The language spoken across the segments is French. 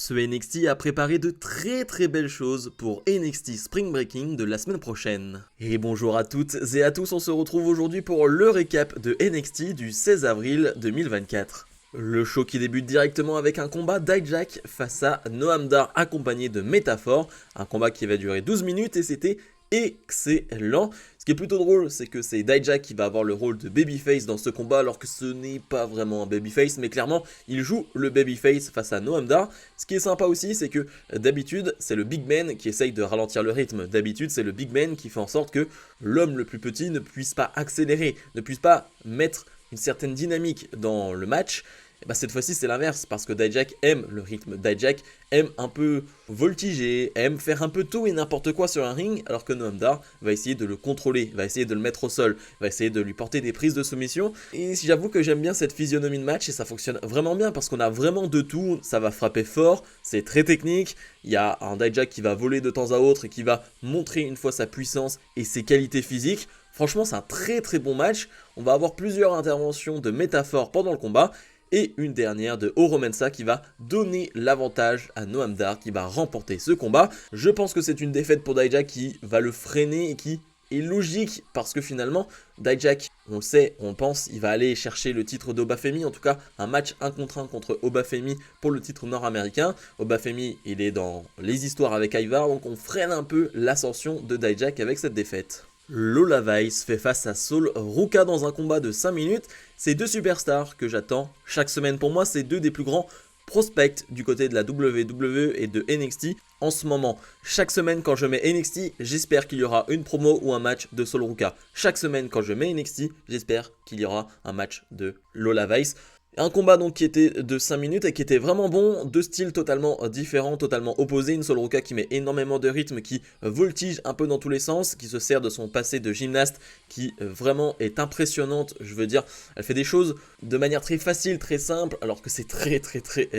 Ce NXT a préparé de très belles choses pour NXT Spring Breaking de la semaine prochaine. Et bonjour à toutes et à tous, on se retrouve aujourd'hui pour le récap de NXT du 16 avril 2024. Le show qui débute directement avec un combat d'Hijack face à Noam Dar accompagné de Métaphore, un combat qui va durer 12 minutes et c'était excellent. Ce qui est plutôt drôle, c'est que c'est Dijak qui va avoir le rôle de babyface dans ce combat, alors que ce n'est pas vraiment un babyface, mais clairement, il joue le babyface face à Noam Dar. Ce qui est sympa aussi, c'est que d'habitude, c'est le big man qui essaye de ralentir le rythme. D'habitude, c'est le big man qui fait en sorte que l'homme le plus petit ne puisse pas accélérer, ne puisse pas mettre une certaine dynamique dans le match. Et bah cette fois-ci c'est l'inverse, parce que Dijak aime le rythme, Dijak aime un peu voltiger, aime faire un peu tout et n'importe quoi sur un ring, alors que Noam Dar va essayer de le contrôler, va essayer de le mettre au sol, va essayer de lui porter des prises de soumission. Et j'avoue que j'aime bien cette physionomie de match et ça fonctionne vraiment bien parce qu'on a vraiment de tout, ça va frapper fort, c'est très technique, il y a un Dijak qui va voler de temps à autre et qui va montrer une fois sa puissance et ses qualités physiques. Franchement c'est un très bon match, on va avoir plusieurs interventions de métaphores pendant le combat. Et une dernière de Oro Mensah qui va donner l'avantage à Noam Dar qui va remporter ce combat. Je pense que c'est une défaite pour Dijak qui va le freiner et qui est logique parce que finalement Dijak, on le sait, on pense, il va aller chercher le titre d'Obafemi, en tout cas un match 1 contre 1 contre Obafemi pour le titre nord-américain. Obafemi il est dans les histoires avec Ivar, donc on freine un peu l'ascension de Dijak avec cette défaite. Lola Vice fait face à Sol Ruka dans un combat de 5 minutes. C'est deux superstars que j'attends chaque semaine. Pour moi, c'est deux des plus grands prospects du côté de la WWE et de NXT en ce moment. Chaque semaine quand je mets NXT, j'espère qu'il y aura une promo ou un match de Sol Ruka. Chaque semaine quand je mets NXT, j'espère qu'il y aura un match de Lola Vice. Un combat donc qui était de 5 minutes et qui était vraiment bon, deux styles totalement différents, totalement opposés. Une Sol Ruka qui met énormément de rythme, qui voltige un peu dans tous les sens, qui se sert de son passé de gymnaste, qui vraiment est impressionnante. Je veux dire, elle fait des choses de manière très facile, très simple, alors que c'est très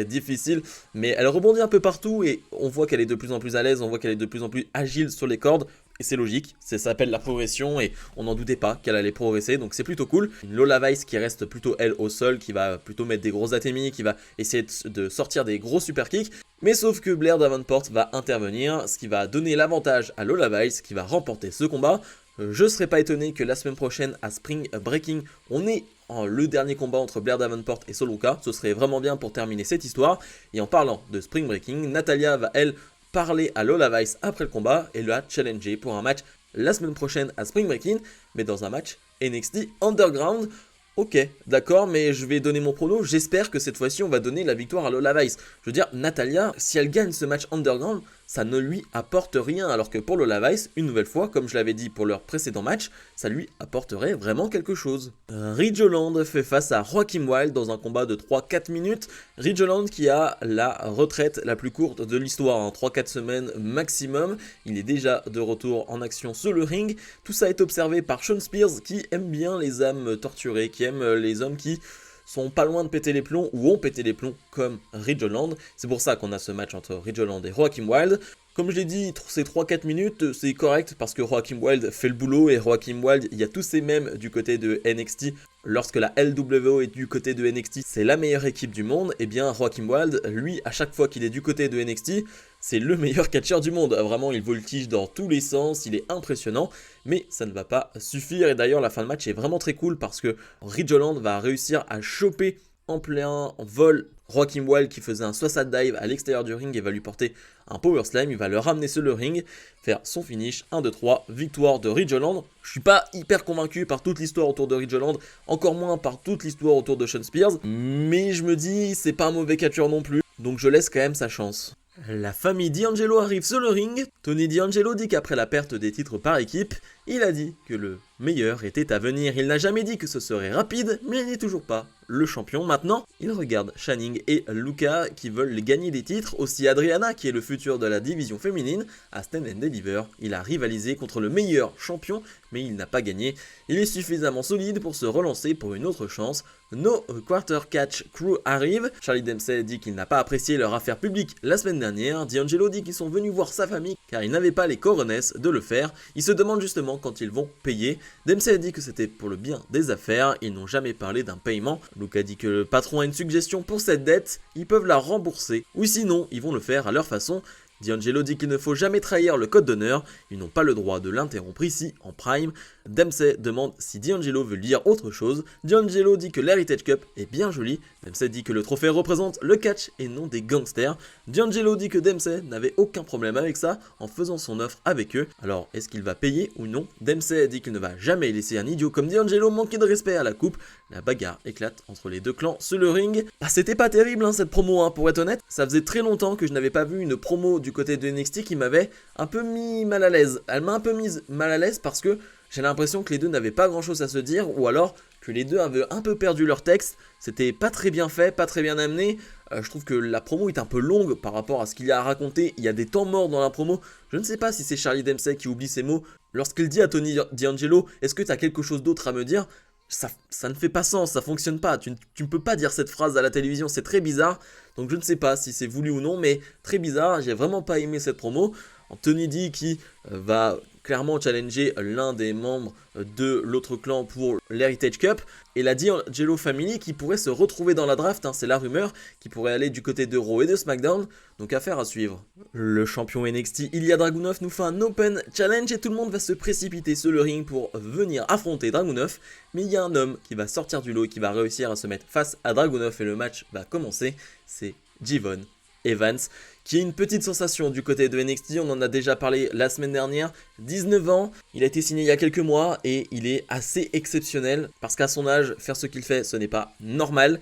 difficile. Mais elle rebondit un peu partout et on voit qu'elle est de plus en plus à l'aise, on voit qu'elle est de plus en plus agile sur les cordes. Et c'est logique, ça s'appelle la progression et on n'en doutait pas qu'elle allait progresser, donc c'est plutôt cool. Une Lola Vice qui reste plutôt elle au sol, qui va plutôt mettre des gros atémis, qui va essayer de sortir des gros super kicks. Mais sauf que Blair Davenport va intervenir, ce qui va donner l'avantage à Lola Vice qui va remporter ce combat. Je ne serais pas étonné que la semaine prochaine à Spring Breaking, on ait le dernier combat entre Blair Davenport et Sol Ruka. Ce serait vraiment bien pour terminer cette histoire. Et en parlant de Spring Breaking, Natalya va elle parler à Lola Vice après le combat et la challenger pour un match la semaine prochaine à Spring Breaking, mais dans un match NXT Underground. Ok, d'accord, mais je vais donner mon prono. J'espère que cette fois-ci, on va donner la victoire à Lola Vice. Je veux dire, Natalya, si elle gagne ce match Underground, ça ne lui apporte rien. Alors que pour Lola Vice, une nouvelle fois, comme je l'avais dit pour leur précédent match, ça lui apporterait vraiment quelque chose. Ridge Holland fait face à Joaquin Wilde dans un combat de 3-4 minutes. Ridge Holland qui a la retraite la plus courte de l'histoire, 3-4 semaines maximum. Il est déjà de retour en action sur le ring. Tout ça est observé par Shawn Spears qui aime bien les âmes torturées, qui aime les hommes qui sont pas loin de péter les plombs ou ont pété les plombs comme Ridge Holland. C'est pour ça qu'on a ce match entre Ridge Holland et Joaquin Wilde. Comme je l'ai dit, ces 3-4 minutes, c'est correct parce que Joaquin Wilde fait le boulot et Joaquin Wilde, il y a tous ces mêmes du côté de NXT. Lorsque la LWO est du côté de NXT, c'est la meilleure équipe du monde. Et bien Joaquin Wilde, lui, à chaque fois qu'il est du côté de NXT, c'est le meilleur catcheur du monde. Vraiment, il voltige dans tous les sens, il est impressionnant. Mais ça ne va pas suffire. Et d'ailleurs, la fin de match est vraiment très cool parce que Ridge Holland va réussir à choper en plein vol Joaquin Wilde qui faisait un suicide dive à l'extérieur du ring et va lui porter un power slam. Il va le ramener sur le ring, faire son finish, 1-2-3, victoire de Ridge Holland. Je suis pas hyper convaincu par toute l'histoire autour de Ridge Holland, encore moins par toute l'histoire autour de Shawn Spears, mais je me dis c'est pas un mauvais catcheur non plus, donc je laisse quand même sa chance. La famille D'Angelo arrive sur le ring. Tony D'Angelo dit qu'après la perte des titres par équipe, il a dit que le meilleur était à venir. Il n'a jamais dit que ce serait rapide, mais il n'est toujours pas le champion. Maintenant, il regarde Channing et Luca qui veulent gagner des titres. Aussi Adriana, qui est le futur de la division féminine, à Stand and Deliver. Il a rivalisé contre le meilleur champion, mais il n'a pas gagné. Il est suffisamment solide pour se relancer pour une autre chance. No Quarter Catch Crew arrive. Charlie Dempsey dit qu'il n'a pas apprécié leur affaire publique la semaine dernière. D'Angelo dit qu'ils sont venus voir sa famille car ils n'avaient pas les coronets de le faire. Il se demande justement quand ils vont payer. Dempsey a dit que c'était pour le bien des affaires, ils n'ont jamais parlé d'un paiement. Luke a dit que le patron a une suggestion pour cette dette, ils peuvent la rembourser, ou sinon ils vont le faire à leur façon. D'Angelo dit qu'il ne faut jamais trahir le code d'honneur, ils n'ont pas le droit de l'interrompre ici, en prime. Dempsey demande si D'Angelo veut dire autre chose. D'Angelo dit que l'Heritage Cup est bien joli. Dempsey dit que le trophée représente le catch et non des gangsters. D'Angelo dit que Dempsey n'avait aucun problème avec ça en faisant son offre avec eux. Alors, est-ce qu'il va payer ou non? Dempsey dit qu'il ne va jamais laisser un idiot comme D'Angelo manquer de respect à la coupe. La bagarre éclate entre les deux clans sur le ring. Bah, c'était pas terrible cette promo, pour être honnête. Ça faisait très longtemps que je n'avais pas vu une promo du côté de NXT qui m'avait un peu mis mal à l'aise. Elle m'a un peu mise mal à l'aise parce que j'ai l'impression que les deux n'avaient pas grand chose à se dire, ou alors que les deux avaient un peu perdu leur texte. C'était pas très bien fait, pas très bien amené. Je trouve que la promo est un peu longue par rapport à ce qu'il y a à raconter. Il y a des temps morts dans la promo. Je ne sais pas si c'est Charlie Dempsey qui oublie ses mots. Lorsqu'il dit à Tony D'Angelo, est-ce que tu as quelque chose d'autre à me dire? Ça ne fait pas sens, ça fonctionne pas. Tu ne peux pas dire cette phrase à la télévision, c'est très bizarre. Donc je ne sais pas si c'est voulu ou non, mais très bizarre. J'ai vraiment pas aimé cette promo. Tony D qui va clairement challenger l'un des membres de l'autre clan pour l'Heritage Cup. Et la D'Angelo Family qui pourrait se retrouver dans la draft, c'est la rumeur, qui pourrait aller du côté de Raw et de SmackDown. Donc affaire à suivre. Le champion NXT Ilya Dragunov nous fait un Open Challenge et tout le monde va se précipiter sur le ring pour venir affronter Dragunov. Mais il y a un homme qui va sortir du lot et qui va réussir à se mettre face à Dragunov et le match va commencer. C'est Jevon Evans, qui est une petite sensation du côté de NXT, on en a déjà parlé la semaine dernière, 19 ans, il a été signé il y a quelques mois et il est assez exceptionnel parce qu'à son âge, faire ce qu'il fait, ce n'est pas normal.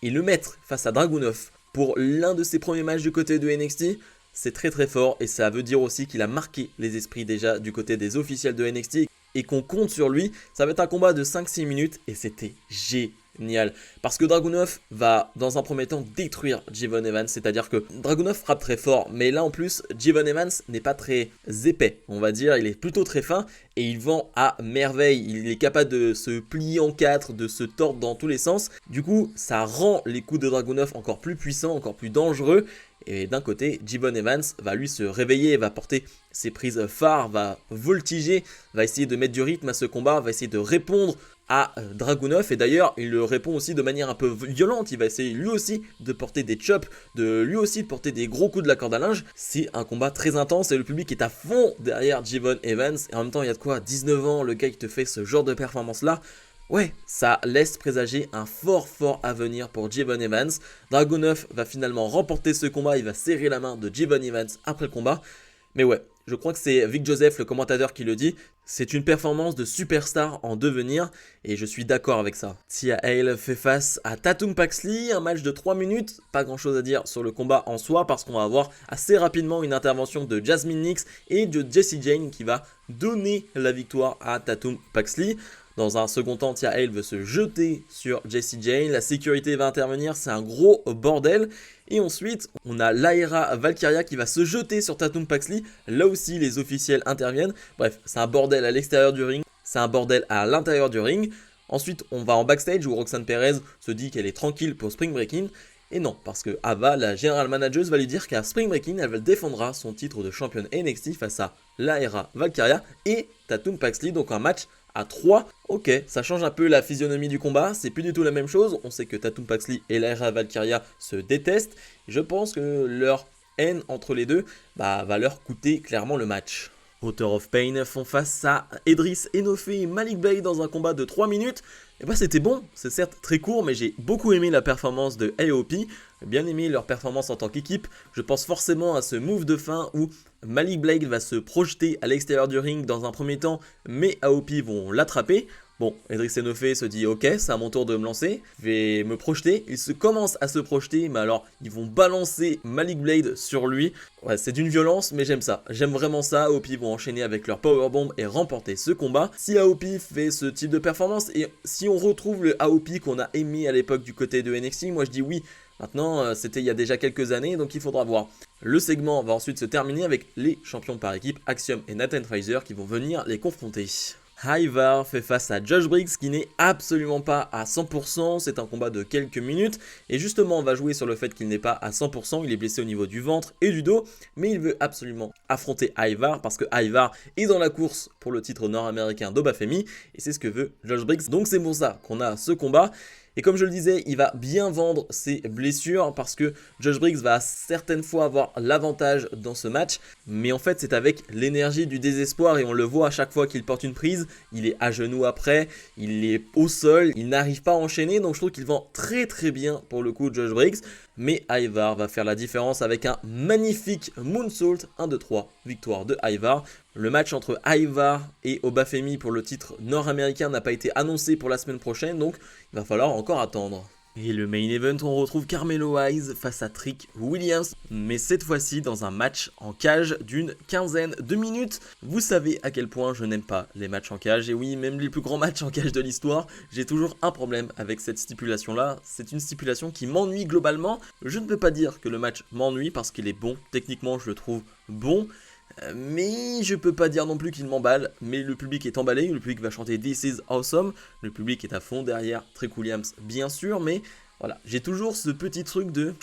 Et le mettre face à Dragunov pour l'un de ses premiers matchs du côté de NXT, c'est très très fort et ça veut dire aussi qu'il a marqué les esprits déjà du côté des officiels de NXT et qu'on compte sur lui. Ça va être un combat de 5-6 minutes et c'était génial. Parce que Dragunov va dans un premier temps détruire Jevon Evans, c'est-à-dire que Dragunov frappe très fort, mais là en plus Jevon Evans n'est pas très épais, on va dire, il est plutôt très fin et il vend à merveille, il est capable de se plier en quatre, de se tordre dans tous les sens, du coup ça rend les coups de Dragunov encore plus puissants, encore plus dangereux. Et d'un côté, Jevon Evans va lui se réveiller, va porter ses prises phares, va voltiger, va essayer de mettre du rythme à ce combat, va essayer de répondre à Dragunov. Et d'ailleurs, il le répond aussi de manière un peu violente. Il va essayer lui aussi de porter des chops, lui aussi de porter des gros coups de la corde à linge. C'est un combat très intense et le public est à fond derrière Jevon Evans. Et en même temps, il y a de quoi, 19 ans, le gars qui te fait ce genre de performance-là. Ouais, ça laisse présager un fort avenir pour Jevon Evans. Dragunov va finalement remporter ce combat, il va serrer la main de Jevon Evans après le combat. Mais ouais, je crois que c'est Vic Joseph, le commentateur, qui le dit. C'est une performance de superstar en devenir et je suis d'accord avec ça. Tia Hale fait face à Tatum Paxley, un match de 3 minutes. Pas grand chose à dire sur le combat en soi parce qu'on va avoir assez rapidement une intervention de Jasmine Nix et de Jessie Jane qui va donner la victoire à Tatum Paxley. Dans un second temps, Tia Hale veut se jeter sur Jessie Jane, la sécurité va intervenir, c'est un gros bordel. Et ensuite, on a Lyra Valkyria qui va se jeter sur Tatum Paxley, là aussi les officiels interviennent. Bref, c'est un bordel à l'extérieur du ring, c'est un bordel à l'intérieur du ring. Ensuite, on va en backstage où Roxanne Perez se dit qu'elle est tranquille pour Spring Breaking. Et non, parce que Ava, la general manager, va lui dire qu'à Spring Breaking, elle défendra son titre de championne NXT face à Lyra Valkyria et Tatum Paxley, donc un match à 3, ok, ça change un peu la physionomie du combat, c'est plus du tout la même chose, on sait que Tatum Paxley et Lyra Valkyria se détestent, je pense que leur haine entre les deux va leur coûter clairement le match. Author of Pain font face à Edris Enofé et Malik Blade dans un combat de 3 minutes. Et bah c'était bon, c'est certes très court, mais j'ai beaucoup aimé la performance de AOP, bien aimé leur performance en tant qu'équipe. Je pense forcément à ce move de fin où Malik Blade va se projeter à l'extérieur du ring dans un premier temps, mais AOP vont l'attraper. Bon, Edris Enofé se dit ok, c'est à mon tour de me lancer, je vais me projeter. Il se commence à se projeter, mais alors ils vont balancer Malik Blade sur lui. Ouais, c'est d'une violence, mais j'aime ça. J'aime vraiment ça. AOP vont enchaîner avec leur powerbomb et remporter ce combat. Si AOP fait ce type de performance, et si on retrouve le AOP qu'on a aimé à l'époque du côté de NXT, moi je dis oui. Maintenant, c'était il y a déjà quelques années, donc il faudra voir. Le segment va ensuite se terminer avec les champions par équipe, Axiom et Nathan Fraser, qui vont venir les confronter. Ivar fait face à Josh Briggs qui n'est absolument pas à 100%, c'est un combat de quelques minutes et justement on va jouer sur le fait qu'il n'est pas à 100%, il est blessé au niveau du ventre et du dos, mais il veut absolument affronter Ivar parce que Ivar est dans la course pour le titre nord-américain d'Obafemi et c'est ce que veut Josh Briggs, donc c'est pour ça qu'on a ce combat. Et comme je le disais, il va bien vendre ses blessures parce que Josh Briggs va certaines fois avoir l'avantage dans ce match. Mais en fait, c'est avec l'énergie du désespoir et on le voit à chaque fois qu'il porte une prise. Il est à genoux après, il est au sol, il n'arrive pas à enchaîner. Donc je trouve qu'il vend très très bien pour le coup Josh Briggs. Mais Ivar va faire la différence avec un magnifique moonsault. 1-2-3, victoire de Ivar. Le match entre Ivar et Obafemi pour le titre nord-américain n'a pas été annoncé pour la semaine prochaine, donc il va falloir encore attendre. Et le main event, on retrouve Carmelo Hayes face à Trick Williams, mais cette fois-ci dans un match en cage d'une quinzaine de minutes. Vous savez à quel point je n'aime pas les matchs en cage, et oui, même les plus grands matchs en cage de l'histoire, j'ai toujours un problème avec cette stipulation-là. C'est une stipulation qui m'ennuie globalement. Je ne peux pas dire que le match m'ennuie parce qu'il est bon, techniquement je le trouve bon. Mais je peux pas dire non plus qu'il m'emballe, mais le public est emballé, le public va chanter This is awesome, le public est à fond derrière Trick Williams bien sûr, mais voilà, j'ai toujours ce petit truc de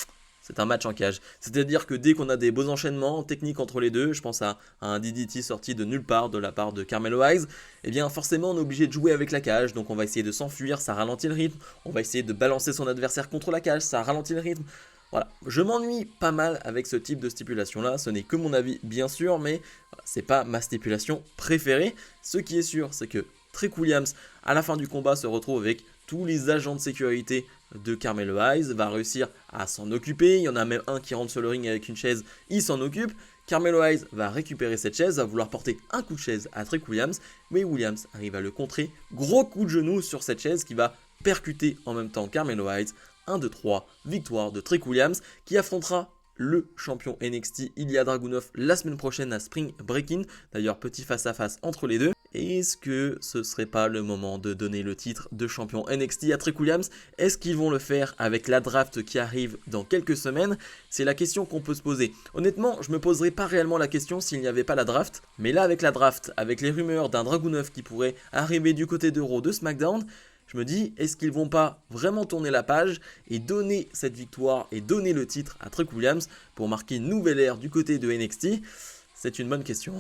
c'est un match en cage. C'est-à-dire que dès qu'on a des beaux enchaînements techniques entre les deux, je pense à un DDT sorti de nulle part de la part de Carmelo Hayes, eh bien forcément on est obligé de jouer avec la cage, donc on va essayer de s'enfuir, ça ralentit le rythme, on va essayer de balancer son adversaire contre la cage, ça ralentit le rythme. Voilà, je m'ennuie pas mal avec ce type de stipulation là, ce n'est que mon avis bien sûr, mais voilà, c'est pas ma stipulation préférée. Ce qui est sûr, c'est que Trick Williams, à la fin du combat, se retrouve avec tous les agents de sécurité de Carmelo Hayes, va réussir à s'en occuper, il y en a même un qui rentre sur le ring avec une chaise, il s'en occupe. Carmelo Hayes va récupérer cette chaise, va vouloir porter un coup de chaise à Trick Williams, mais Williams arrive à le contrer, gros coup de genou sur cette chaise qui va percuter en même temps Carmelo Hayes. 1-2-3, victoire de Trick Williams qui affrontera le champion NXT Ilya Dragunov la semaine prochaine à Spring Breaking. D'ailleurs, petit face-à-face entre les deux. Est-ce que ce serait pas le moment de donner le titre de champion NXT à Trick Williams? Est-ce qu'ils vont le faire avec la draft qui arrive dans quelques semaines? C'est la question qu'on peut se poser. Honnêtement, je me poserais pas réellement la question s'il n'y avait pas la draft. Mais là, avec la draft, avec les rumeurs d'un Dragunov qui pourrait arriver du côté de Raw de SmackDown, je me dis, est-ce qu'ils vont pas vraiment tourner la page et donner cette victoire et donner le titre à Trick Williams pour marquer une nouvelle ère du côté de NXT? C'est une bonne question.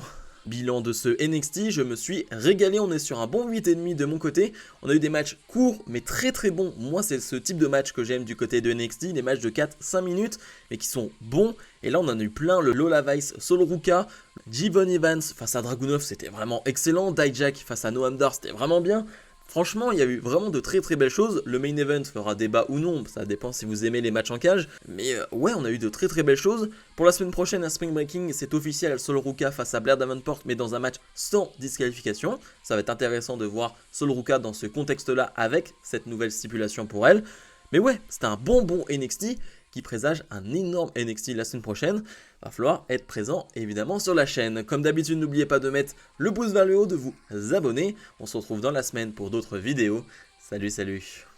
Bilan de ce NXT, je me suis régalé, on est sur un bon 8,5 de mon côté. On a eu des matchs courts mais très très bons. Moi c'est ce type de match que j'aime du côté de NXT, des matchs de 4-5 minutes mais qui sont bons. Et là on en a eu plein, le Lola Vice Sol Ruka, Jivon Evans face à Dragunov c'était vraiment excellent, Dijak face à Noam Dar c'était vraiment bien. Franchement, il y a eu vraiment de très très belles choses. Le main event fera débat ou non, ça dépend si vous aimez les matchs en cage. Mais ouais, on a eu de très très belles choses. Pour la semaine prochaine à Spring Breaking, c'est officiel, Sol Ruka face à Blair Davenport, mais dans un match sans disqualification. Ça va être intéressant de voir Sol Ruka dans ce contexte-là avec cette nouvelle stipulation pour elle. Mais ouais, c'était un bon NXT qui présage un énorme NXT la semaine prochaine. Va falloir être présent évidemment sur la chaîne. Comme d'habitude, n'oubliez pas de mettre le pouce vers le haut, de vous abonner. On se retrouve dans la semaine pour d'autres vidéos. Salut, salut.